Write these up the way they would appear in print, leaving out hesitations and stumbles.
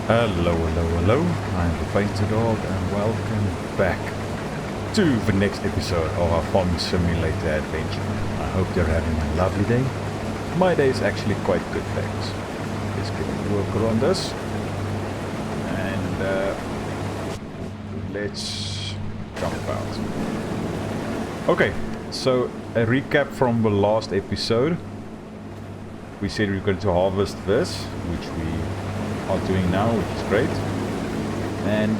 Hello, hello, hello. I'm the PaintedDog and welcome back to the next episode of our Farming Simulator adventure. I hope you're having a lovely day. My day is actually quite good, thanks. Let's get to work on this. And let's jump out. Okay, so a recap from the last episode. We said we were going to harvest this, which we are doing now, which is great. And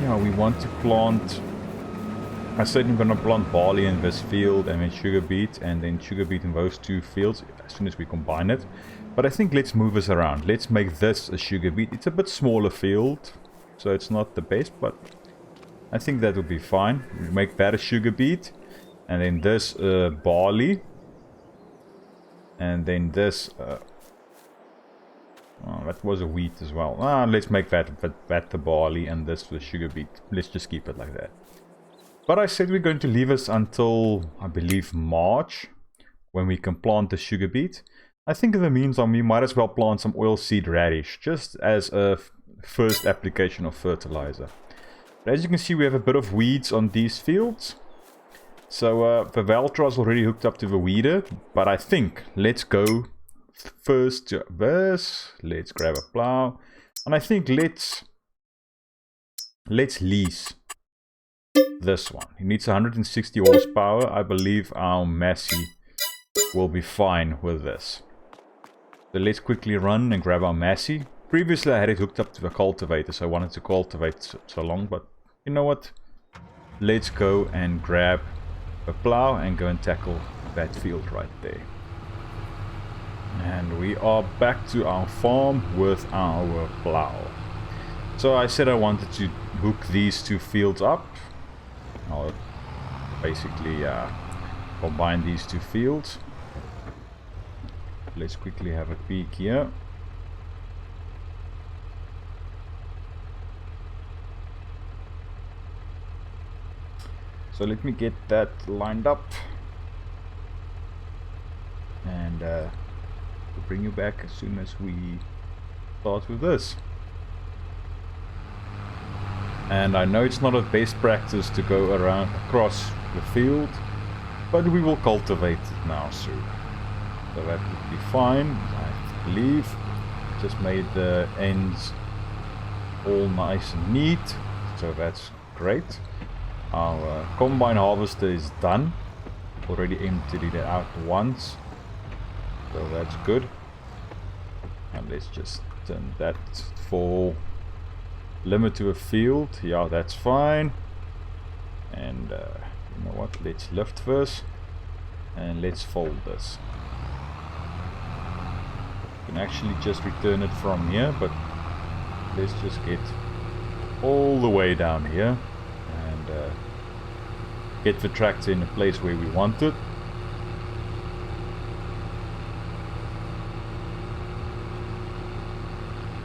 yeah, we want to plant. I said I'm gonna plant barley in this field and then sugar beet, and then sugar beet in those two fields as soon as we combine it. But I think let's move this around. Let's make this a sugar beet. It's a bit smaller field, so it's not the best, but I think that would be fine. We make that a sugar beet, and then this barley, and then this. Oh, that was a wheat as well. Let's make that the barley and this the sugar beet. Let's just keep it like that. But I said we're going to leave us until, I believe, March, when we can plant the sugar beet. I think in the meantime we might as well plant some oilseed radish, just as a first application of fertilizer. But as you can see, we have a bit of weeds on these fields. So the Valtra is already hooked up to the weeder, but I think let's go first to this. Let's grab a plow, and I think let's lease this one. It needs 160 horsepower. I believe our Massey will be fine with this. So let's quickly run and grab our Massey. Previously I had it hooked up to the cultivator, so I wanted to cultivate so long, but you know what? Let's go and grab a plow and go and tackle that field right there. And we are back to our farm with our plow. So I said I wanted to hook these two fields up. I'll basically combine these two fields. Let's quickly have a peek here. So let me get that lined up. And we'll bring you back as soon as we start with this. And I know it's not a best practice to go across the field, but we will cultivate it now soon. So that would be fine, I believe. Just made the ends all nice and neat, so that's great. Our combine harvester is done. Already emptied it out once, so that's good. And let's just turn that for limit to a field. Yeah, that's fine. And you know what, let's lift this and let's fold this. You can actually just return it from here, but let's just get all the way down here and get the tractor in a place where we want it.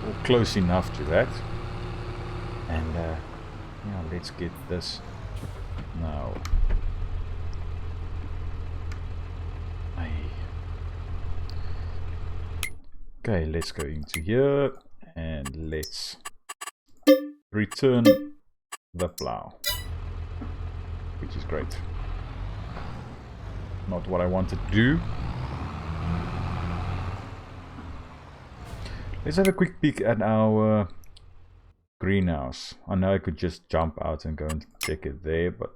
Or close enough to that. And yeah, let's get this now. Okay, let's go into here and let's return the plow, which is great. Not what I wanted to do. Let's have a quick peek at our greenhouse. I know I could just jump out and go and check it there, but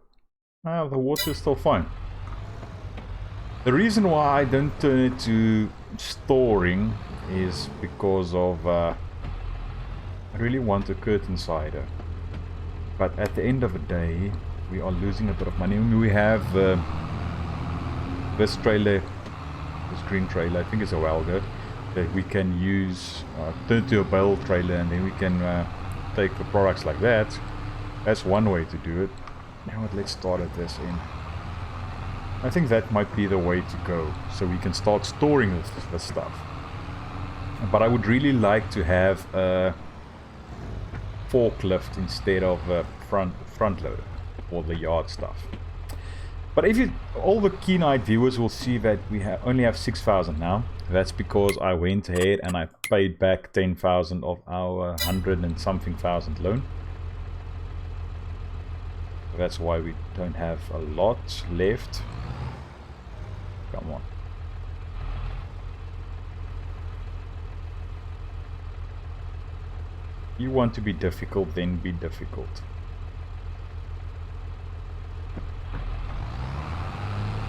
the water is still fine. The reason why I don't turn it to storing is because of I really want a curtain cider, but at the end of the day we are losing a bit of money. We have this trailer, this green trailer, I think it's a Welga, that we can use, turn to a bale trailer, and then we can take the products like that. That's one way to do it. Now let's start at this end. I think that might be the way to go, so we can start storing this stuff. But I would really like to have a forklift instead of a front loader for the yard stuff. But if you, all the keen-eyed viewers will see that we only have 6,000 now. That's because I went ahead and I paid back 10,000 of our 100 and something thousand loan. That's why we don't have a lot left. Come on. You want to be difficult, then be difficult.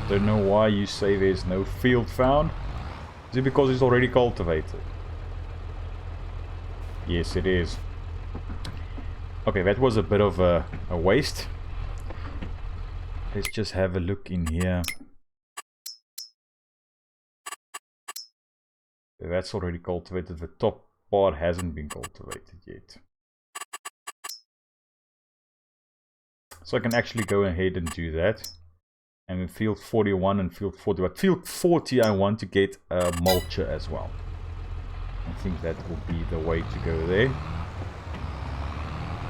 Don't know why you say there's no field found. Is it because it's already cultivated? Yes, it is. Okay, that was a bit of a waste. Let's just have a look in here. That's already cultivated. The top part hasn't been cultivated yet. So I can actually go ahead and do that. And in field 41 and field 40. But field 40 I want to get a mulcher as well. I think that will be the way to go there.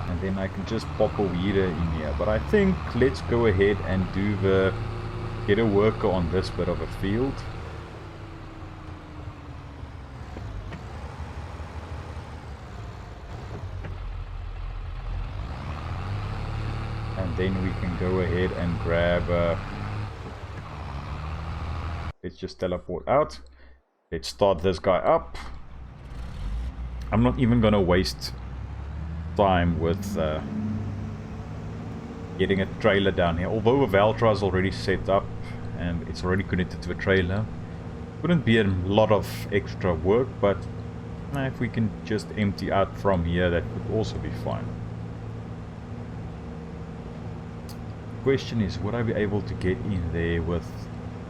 And then I can just pop a weeder in here. But I think let's go ahead and do the... get a worker on this bit of a field. And then we can go ahead and grab... let's just teleport out. Let's start this guy up. I'm not even gonna waste time with getting a trailer down here. Although a Valtra is already set up and it's already connected to a trailer, wouldn't be a lot of extra work, but if we can just empty out from here, that would also be fine. The question is, would I be able to get in there with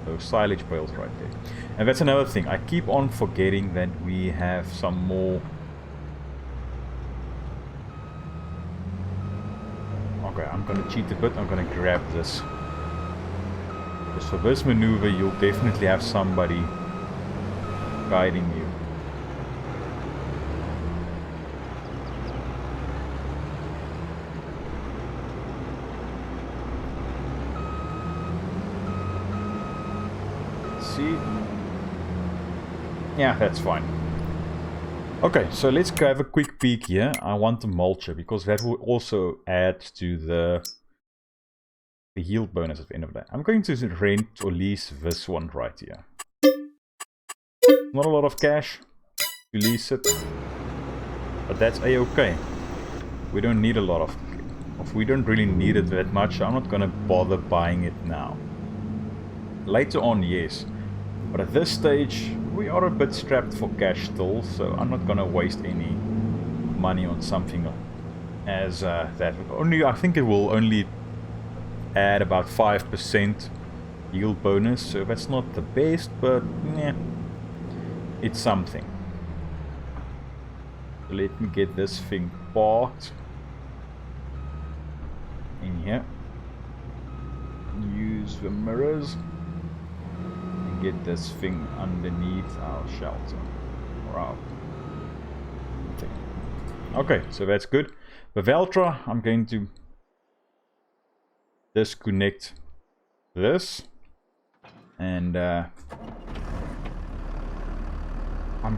those silage bales right there? And that's another thing. I keep on forgetting that we have some more. Okay, I'm gonna cheat a bit. I'm gonna grab this. Because for this maneuver, you'll definitely have somebody guiding you. See? Yeah, that's fine. Okay, so let's have a quick peek here. I want the mulcher because that will also add to the yield bonus at the end of the day. I'm going to rent or lease this one right here. Not a lot of cash to lease it, but that's a-okay. We don't need a lot of... we don't really need it that much, so I'm not gonna bother buying it now. Later on, yes. But at this stage, we are a bit strapped for cash still, so I'm not gonna waste any money on something as that. Only, I think it will only add about 5% yield bonus, so that's not the best, but yeah, it's something. So let me get this thing parked in here. Use the mirrors. Get this thing underneath our shelter or our thing. Okay, so that's good. The Valtra, I'm going to disconnect this and I'm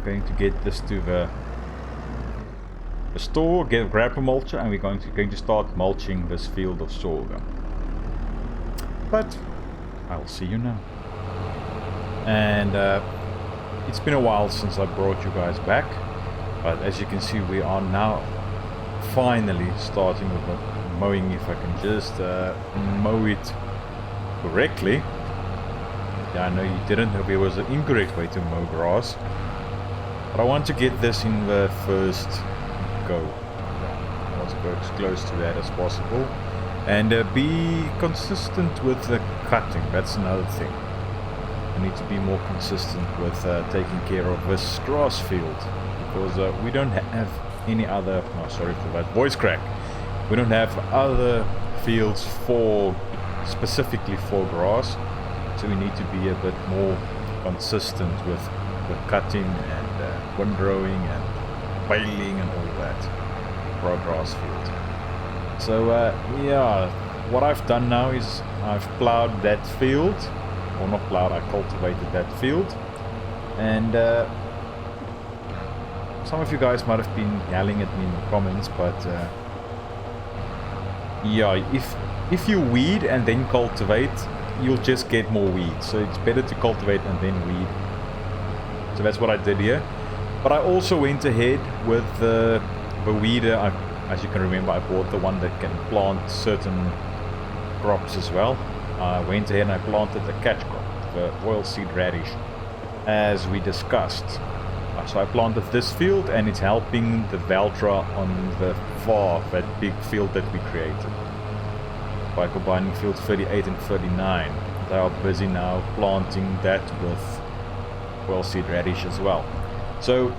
going to get this to the store, grab a mulcher, and we're going to start mulching this field of sorghum. But I'll see you now. And it's been a while since I brought you guys back, but as you can see, we are now finally starting with the mowing. If I can just mow it correctly. Yeah, I know you didn't know there was an incorrect way to mow grass, but I want to get this in the first go. I want to go as close to that as possible and be consistent with the cutting. That's another thing. I need to be more consistent with taking care of this grass field, because we don't have any other... oh, sorry for that voice crack. We don't have other fields for specifically for grass, so we need to be a bit more consistent with cutting and windrowing and baling and all that for our grass field. So yeah, what I've done now is I've plowed that field, or not plowed, I cultivated that field, and some of you guys might have been yelling at me in the comments, but yeah, if you weed and then cultivate, you'll just get more weeds. So it's better to cultivate and then weed. So that's what I did here. But I also went ahead with the weeder. As you can remember, I bought the one that can plant certain crops as well. I went ahead and I planted the catch crop, the oilseed radish, as we discussed. So I planted this field, and it's helping the Valtra on the far, that big field that we created. By combining fields 38 and 39, they are busy now planting that with oilseed radish as well. So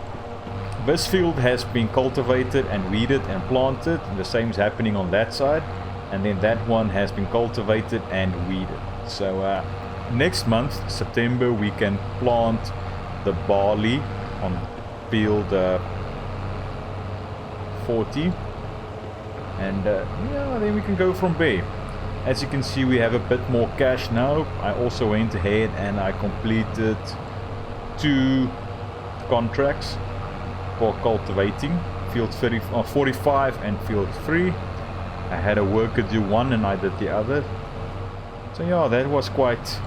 this field has been cultivated and weeded and planted, and the same is happening on that side, and then that one has been cultivated and weeded. So next month, September, we can plant the barley on field 40, and yeah, then we can go from there. As you can see, we have a bit more cash now. I also went ahead and I completed 2 contracts for cultivating, field 45 and field 3. I had a worker do one and I did the other. So yeah, that was quite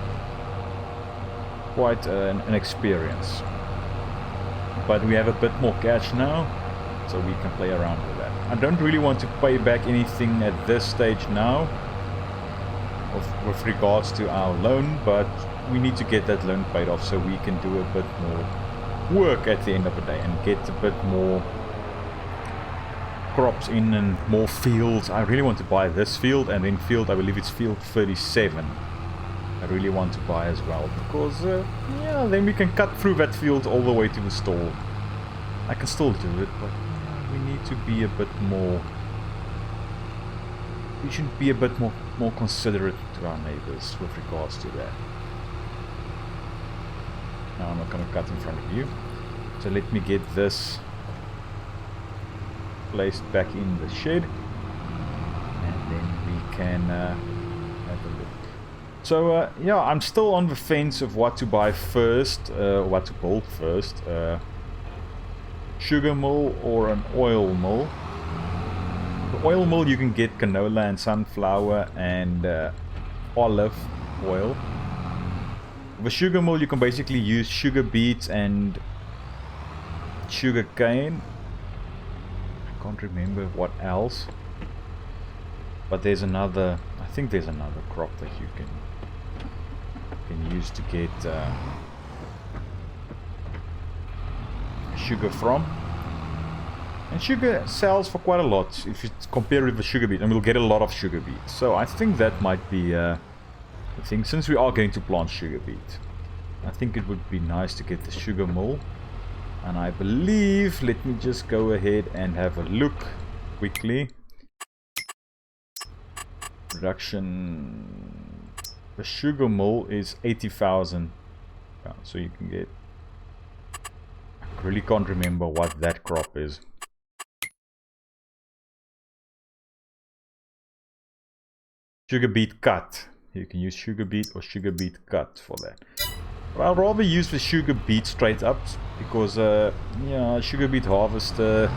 an experience. But we have a bit more cash now, so we can play around with that. I don't really want to pay back anything at this stage now with regards to our loan, but we need to get that loan paid off so we can do a bit more work at the end of the day and get a bit more crops in and more fields. I really want to buy this field, and then field, I believe it's field 37. I really want to buy as well, because yeah, then we can cut through that field all the way to the store. I can still do it, but yeah, we need to be a bit more, we should be a bit more considerate to our neighbors with regards to that. Now I'm not going to cut in front of you, so let me get this placed back in the shed, and then we can have a look. So yeah, I'm still on the fence of what to buy first, what to build first, sugar mill or an oil mill. The oil mill, you can get canola and sunflower and olive oil. The sugar mill, you can basically use sugar beets and sugar cane. I can't remember what else, but there's another, I think there's another crop that you can use to get sugar from. And sugar sells for quite a lot if you compare it with the sugar beet, and we'll get a lot of sugar beet. So I think that might be the thing, since we are going to plant sugar beet. I think it would be nice to get the sugar mill. And I believe, let me just go ahead and have a look quickly. Production, the sugar mill is 80,000 pounds, so you can get, I really can't remember what that crop is. Sugar beet cut. You can use sugar beet or sugar beet cut for that. But I'll rather use the sugar beet straight up, because yeah, sugar beet harvester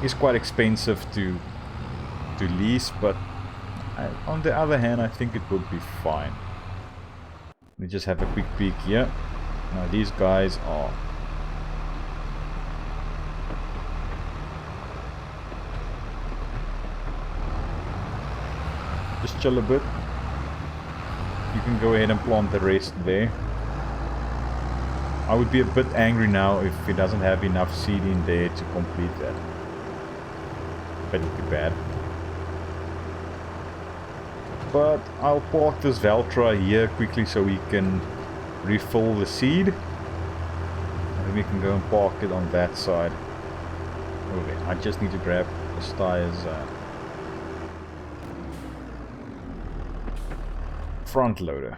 is quite expensive to lease, but on the other hand, I think it would be fine. Let me just have a quick peek here. Now these guys are just chill a bit. You can go ahead and plant the rest there. I would be a bit angry now if it doesn't have enough seed in there to complete that. That would be bad. But I'll park this Valtra here quickly so we can refill the seed. And then we can go and park it on that side. Okay, I just need to grab the Steyer's front loader.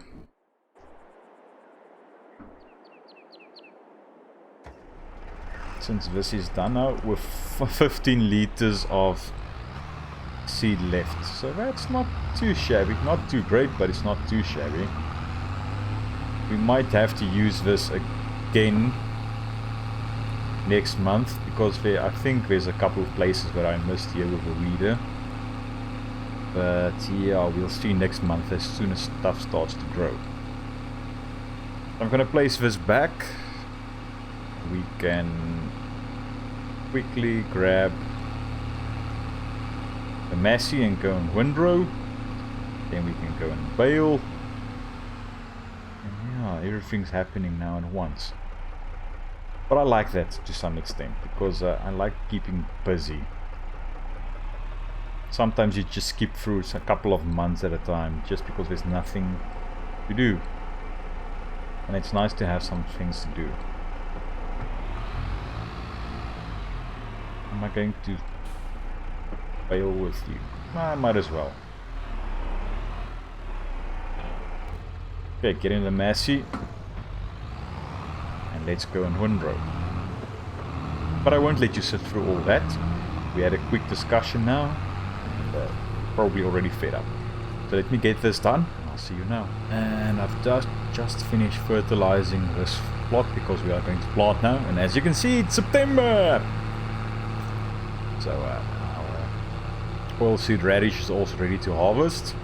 Since this is done now with 15 liters of seed left. So that's not too shabby. Not too great, but it's not too shabby. We might have to use this again next month, because I think there's a couple of places where I missed here with the weeder. But yeah, we'll see next month as soon as stuff starts to grow. I'm gonna place this back. We can quickly grab the Massey and go and windrow. Then we can go and bale. And yeah, everything's happening now at once. But I like that to some extent, because I like keeping busy. Sometimes you just skip through a couple of months at a time just because there's nothing to do. And it's nice to have some things to do. Am I going to bale with you? I might as well. Okay, get in the Massey. And let's go and windrow. But I won't let you sit through all that. We had a quick discussion now. Probably already fed up. So let me get this done, and I'll see you now. And I've just finished fertilizing this plot, because we are going to plant now. And as you can see, it's September. So our oilseed radish is also ready to harvest.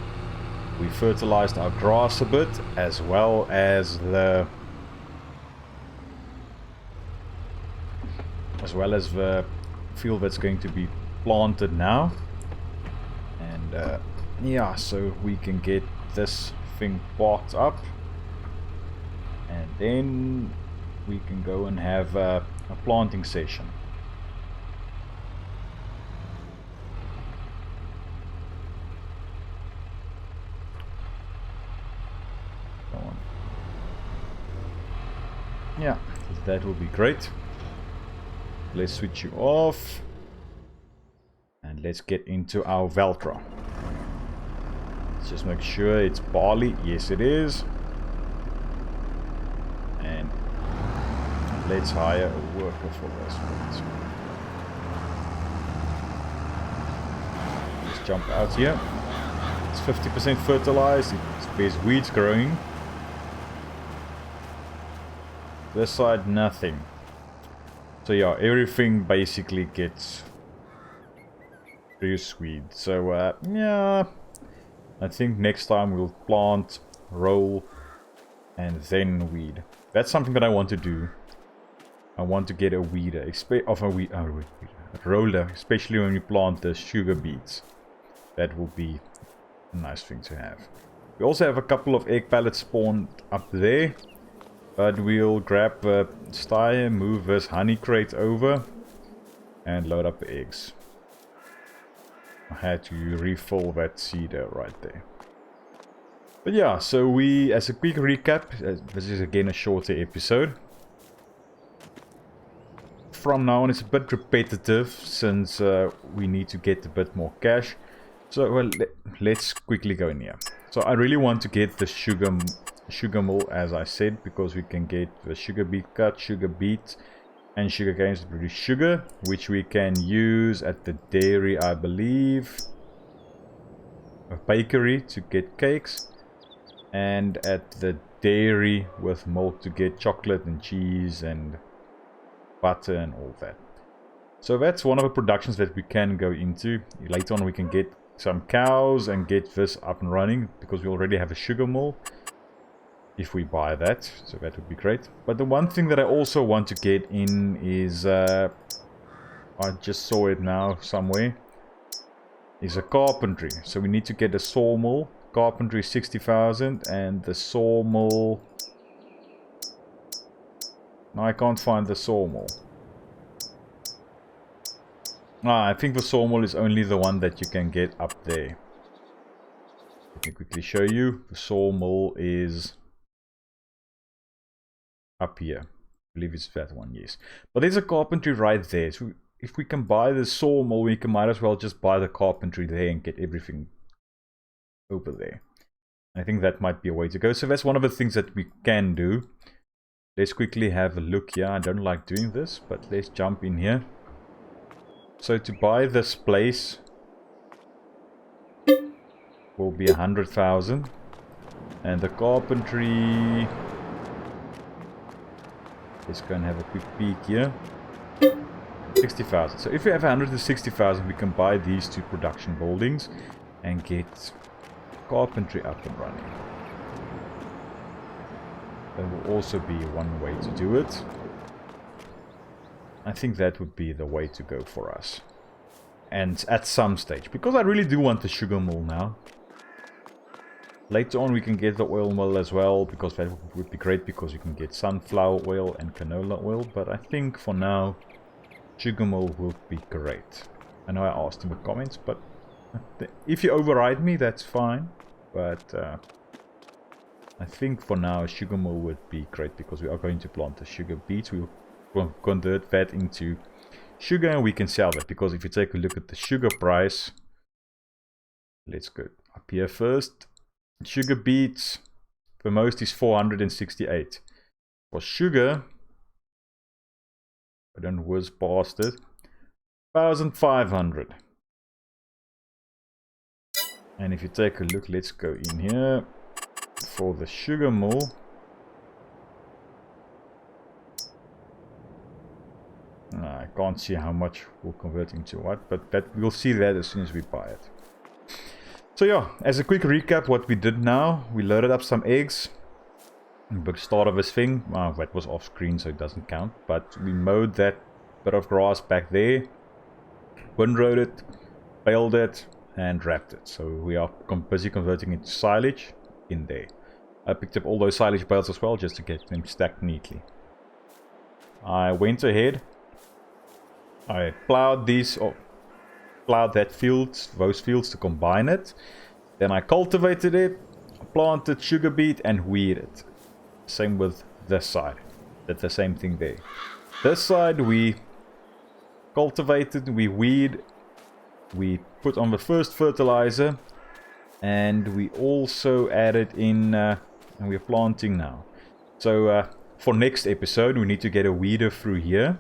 We fertilized our grass a bit, as well as the field that's going to be planted now. And yeah, so we can get this thing parked up, and then we can go and have a planting session. Go on. Yeah, that will be great. Let's switch you off. And let's get into our Valtra. Let's just make sure it's barley. Yes, it is. And let's hire a worker for this. Let's jump out here. It's 50% fertilized. There's weeds growing. This side, nothing. So yeah, everything basically gets pretty sweet. So yeah, I think next time we'll plant, roll, and then weed. That's something that I want to do. I want to get a weeder, a roller, especially when we plant the sugar beets. That will be a nice thing to have. We also have a couple of egg pallets spawned up there, but we'll grab the stire, move this honey crate over, and load up the eggs. I had to refill that seeder right there. But yeah, so we, as a quick recap, this is again a shorter episode. From now on it's a bit repetitive, since we need to get a bit more cash. So well, let's quickly go in here. So I really want to get the sugar mill, as I said, because we can get the sugar beet cut, sugar beet, and sugar canes to produce sugar, which we can use at the dairy, I believe, a bakery to get cakes, and at the dairy with milk to get chocolate and cheese and butter and all that. So that's one of the productions that we can go into. Later on we can get some cows and get this up and running, because we already have a sugar mill. If we buy that, so that would be great. But the one thing that I also want to get in is, I just saw it now somewhere, is a carpentry. So we need to get a sawmill. Carpentry 60,000, and the sawmill... No, I can't find the sawmill. I think the sawmill is only the one that you can get up there. Let me quickly show you. The sawmill is up here. I believe it's that one, yes. But there's a carpentry right there. So if we can buy the sawmill, we might as well just buy the carpentry there and get everything over there. I think that might be a way to go. So that's one of the things that we can do. Let's quickly have a look here. I don't like doing this, but let's jump in here. So to buy this place, will be 100,000. And the carpentry... Let's go and have a quick peek here. 60,000. So if we have 160,000, we can buy these 2 production buildings and get carpentry up and running. That will also be one way to do it. I think that would be the way to go for us. And at some stage, because I really do want the sugar mill now. Later on we can get the oil mill as well, because that would be great, because you can get sunflower oil and canola oil. But I think for now, sugar mill would be great. I know I asked in the comments, but if you override me, that's fine. But I think for now, sugar mill would be great, because we are going to plant the sugar beets. We will convert that into sugar and we can sell that. Because if you take a look at the sugar price, let's go up here first. Sugar beets, the most is 468. For sugar, I don't whiz past it, 1,500. And if you take a look, let's go in here for the sugar mill. I can't see how much we'll convert into what, but that we'll see that as soon as we buy it. So yeah, as a quick recap, what we did now, we loaded up some eggs. The start of this thing, that was off screen so it doesn't count, but we mowed that bit of grass back there, windrowed it, baled it, and wrapped it. So we are busy converting it to silage in there. I picked up all those silage bales as well, just to get them stacked neatly. I went ahead, I plowed these, plowed that fields, those fields to combine it. Then I cultivated it, planted sugar beet and weeded. Same with this side. Did the same thing there. This side we cultivated, we weed, we put on the first fertilizer, and we also added in, and we're planting now. So for next episode we need to get a weeder through here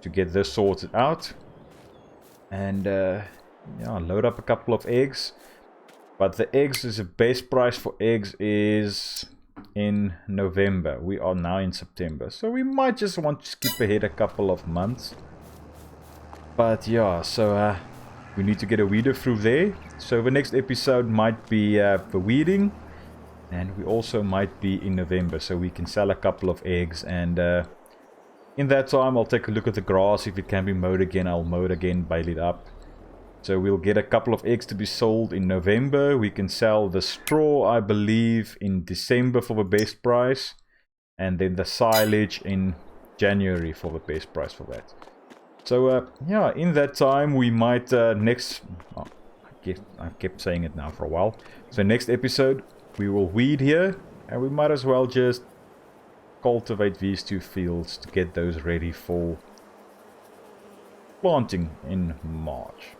to get this sorted out. And yeah, load up a couple of eggs. But the eggs is the best price for eggs is in November. We are now in September, so we might just want to skip ahead a couple of months. But yeah, so we need to get a weeder through there. So the next episode might be the weeding, and we also might be in November, so we can sell a couple of eggs. And in that time, I'll take a look at the grass. If it can be mowed again, I'll mow it again, bale it up. So we'll get a couple of eggs to be sold in November. We can sell the straw, I believe, in December for the best price. And then the silage in January for the best price for that. So yeah, in that time we might next... Oh, I've kept saying it now for a while. So next episode we will weed here. And we might as well just cultivate these 2 fields to get those ready for planting in March.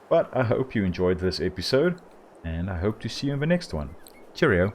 But I hope you enjoyed this episode, and I hope to see you in the next one. Cheerio!